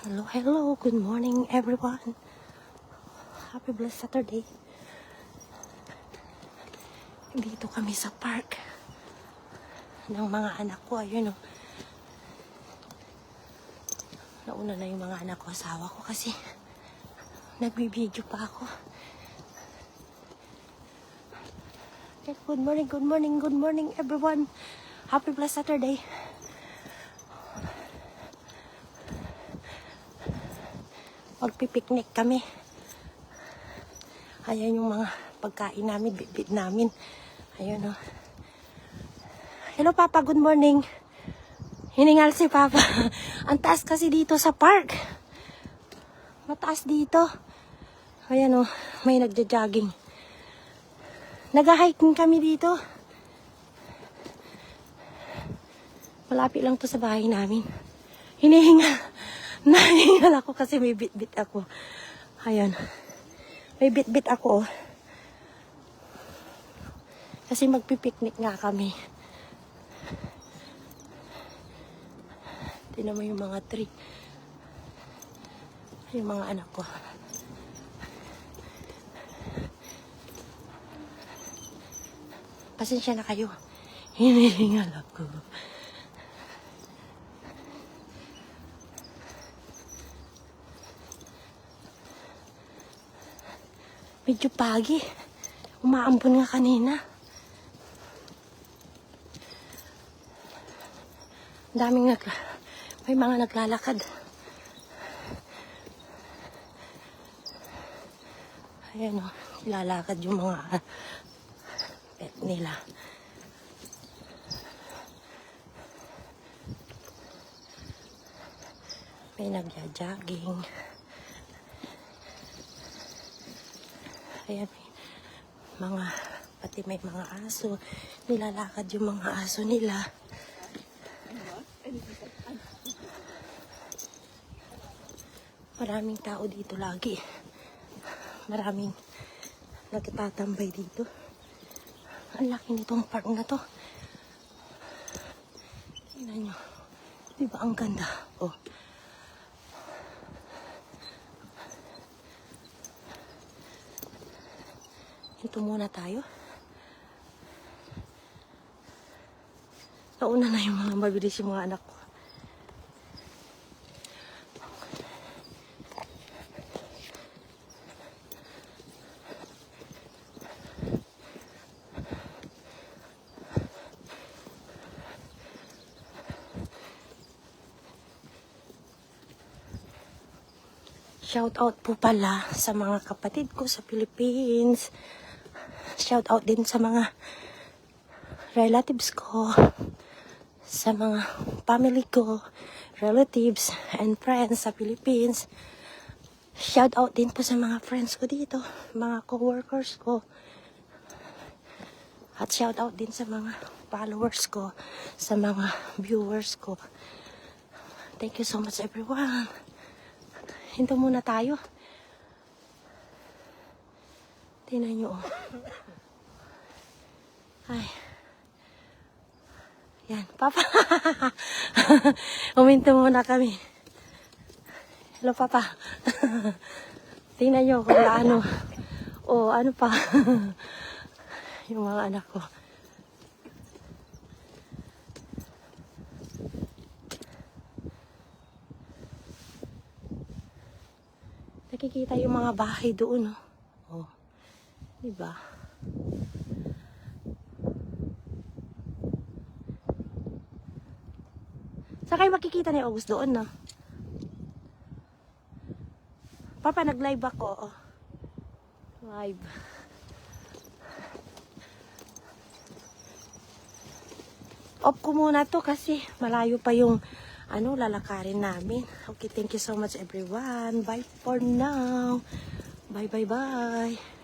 Hello, hello. Good morning, everyone. Happy blessed Saturday. Dito kami sa park ng mga anak ko. Ayun, oh. Nauna na yung mga anak ko, asawa ko kasi nagbibideo pa ako. Good morning, good morning, good morning, everyone. Happy blessed Saturday. Magpipiknik kami. Ayan yung mga pagkain namin, bit-bit namin. Ayun, oh. Hello, Papa. Good morning. Hiningal si Papa. Ang taas kasi dito sa park. Mataas dito. Ayan, oh. May nagja-jogging. Nag-hiking kami dito. Malapit lang to sa bahay namin. Hinihingal. Nahingal ako kasi may bit-bit ako. Ayan. May bit-bit ako. Kasi magpipiknik nga kami. Tingnan mo yung mga tree. Yung mga anak ko. Pasensya na kayo. Hinihingal ako. Medyo pagi. Umaambon nga kanina. May mga naglalakad. Ayan, o. Lalakad yung mga pet nila. May nagja-jogging. Ayan, pati may mga aso. Nilalakad yung mga aso nila. Maraming tao dito lagi. Maraming nagtatambay dito. Ang laki nitong park na to. Tingnan nyo. Diba ang ganda? Oh. Ito muna tayo. Nauna na yung mga mabilis yung mga anak ko. Shout out po pala sa mga kapatid ko sa Philippines. Shout out din sa mga relatives ko, sa mga family ko, relatives and friends sa Philippines. Shout out din po sa mga friends ko dito, mga co-workers ko. At shout out din sa mga followers ko, sa mga viewers ko. Thank you so much, everyone. Hinto muna tayo. Tingnan nyo, oh. Ay. Yan, Papa. Huminto muna kami. Hello, Papa. Tingnan nyo kung ano. O, ano pa. Yung mga anak ko. Nakikita yung mga bahay doon, oh. Oh. Diba? Saan kayo makikita ni August doon, no? Papa, nag-live ako, oh. Live. Off ko muna to kasi malayo pa yung lalakarin namin. Okay, thank you so much, everyone. Bye for now. Bye, bye, bye.